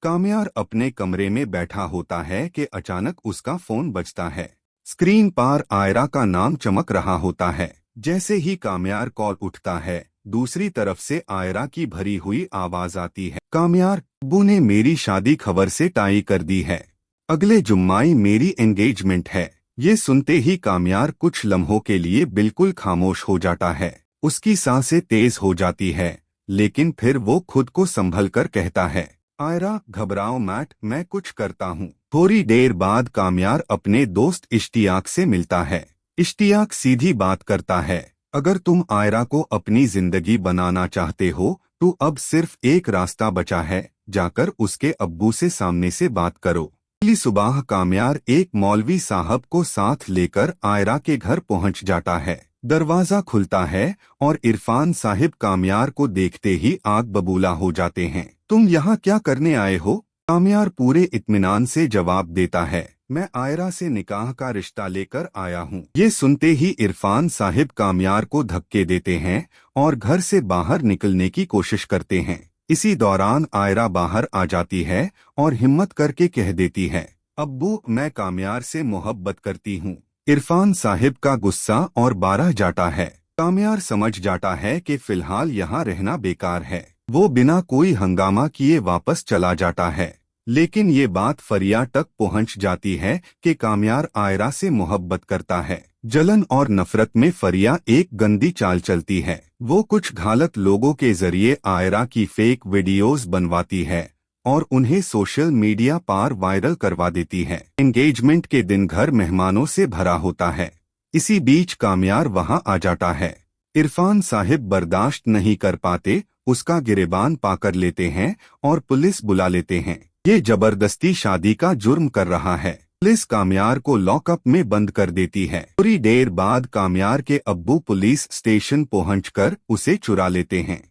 काम्यार अपने कमरे में बैठा होता है कि अचानक उसका फोन बजता है। स्क्रीन पर आयरा का नाम चमक रहा होता है। जैसे ही काम्यार कॉल उठता है, दूसरी तरफ से आयरा की भरी हुई आवाज आती है। काम्यार, अब्बू ने मेरी शादी खबर से टाई कर दी है। अगले जुम्माई मेरी एंगेजमेंट है। ये सुनते ही काम्यार कुछ लम्हों के लिए बिल्कुल खामोश हो जाता है। उसकी सांसें तेज हो जाती है, लेकिन फिर वो खुद को संभल कर कहता है, आयरा घबराओ मत, मैं कुछ करता हूँ। थोड़ी देर बाद काम्यार अपने दोस्त इश्तियाक से मिलता है। इश्तियाक सीधी बात करता है, अगर तुम आयरा को अपनी जिंदगी बनाना चाहते हो तो अब सिर्फ एक रास्ता बचा है, जाकर उसके अब्बू से सामने से बात करो। अगली सुबह काम्यार एक मौलवी साहब को साथ लेकर आयरा के घर पहुंच जाता है। दरवाजा खुलता है और इरफान साहिब काम्यार को देखते ही आग बबूला हो जाते हैं। तुम यहाँ क्या करने आए हो? काम्यार पूरे इत्मीनान से जवाब देता है, मैं आयरा से निकाह का रिश्ता लेकर आया हूँ। ये सुनते ही इरफान साहिब काम्यार को धक्के देते हैं और घर से बाहर निकलने की कोशिश करते हैं। इसी दौरान आयरा बाहर आ जाती है और हिम्मत करके कह देती है, अब्बू मैं काम्यार से मोहब्बत करती हूँ। इरफान साहिब का गुस्सा और बारह जाता है। काम्यार समझ जाता है कि फिलहाल यहाँ रहना बेकार है। वो बिना कोई हंगामा किए वापस चला जाता है। लेकिन ये बात फरिया तक पहुंच जाती है कि काम्यार आयरा से मोहब्बत करता है। जलन और नफरत में फरिया एक गंदी चाल चलती है। वो कुछ घातक लोगों के जरिए आयरा की फेक वीडियोस बनवाती है और उन्हें सोशल मीडिया पर वायरल करवा देती है। एंगेजमेंट के दिन घर मेहमानों से भरा होता है। इसी बीच काम्यार वहां आ जाता है। इरफान साहिब बर्दाश्त नहीं कर पाते, उसका गिरेबान पाकर लेते हैं और पुलिस बुला लेते हैं। ये जबरदस्ती शादी का जुर्म कर रहा है। पुलिस काम्यार को लॉकअप में बंद कर देती है। थोड़ी देर बाद काम्यार के अब्बू पुलिस स्टेशन पहुंचकर उसे चुरा लेते हैं।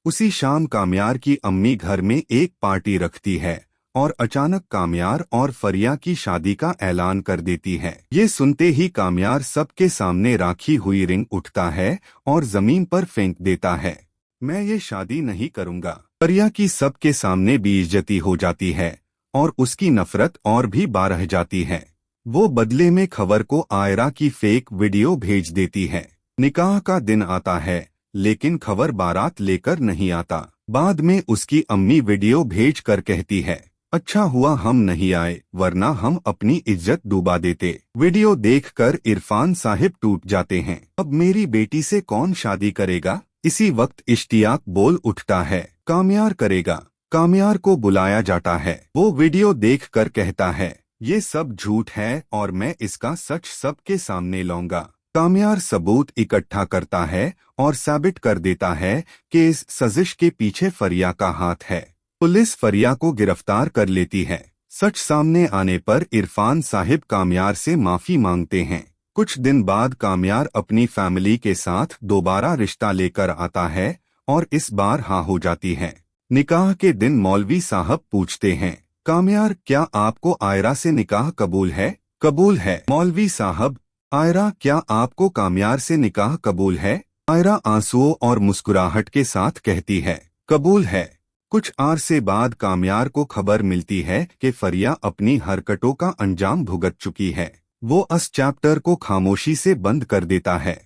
उसी शाम काम्यार की अम्मी घर में एक पार्टी रखती है और अचानक काम्यार और फरिया की शादी का ऐलान कर देती है। ये सुनते ही काम्यार सबके सामने राखी हुई रिंग उठता है और जमीन पर फेंक देता है। मैं ये शादी नहीं करूंगा। फरिया की सबके सामने बेइज्जती हो जाती है और उसकी नफरत और भी बढ़ जाती है। वो बदले में खबर को आयरा की फेक वीडियो भेज देती है। निकाह का दिन आता है, लेकिन खबर बारात लेकर नहीं आता। बाद में उसकी अम्मी वीडियो भेज कर कहती है, अच्छा हुआ हम नहीं आए, वरना हम अपनी इज्जत डुबा देते। वीडियो देखकर इरफान साहिब टूट जाते हैं। अब मेरी बेटी से कौन शादी करेगा? इसी वक्त इश्तियाक बोल उठता है, काम्यार करेगा। काम्यार को बुलाया जाता है। वो वीडियो देखकर कहता है, ये सब झूठ है और मैं इसका सच सबके सामने लाऊंगा। काम्यार सबूत इकट्ठा करता है और साबित कर देता है कि इस साजिश के पीछे फरिया का हाथ है। पुलिस फरिया को गिरफ्तार कर लेती है। सच सामने आने पर इरफान साहिब काम्यार से माफी मांगते हैं। कुछ दिन बाद काम्यार अपनी फैमिली के साथ दोबारा रिश्ता लेकर आता है और इस बार हाँ हो जाती है। निकाह के दिन मौलवी साहब पूछते हैं, काम्यार क्या आपको आयरा से निकाह कबूल है? कबूल है। मौलवी साहब, आयरा क्या आपको काम्यार से निकाह कबूल है? आयरा आंसुओं और मुस्कुराहट के साथ कहती है, कबूल है। कुछ अरसे बाद काम्यार को खबर मिलती है कि फरिया अपनी हरकतों का अंजाम भुगत चुकी है। वो इस चैप्टर को खामोशी से बंद कर देता है।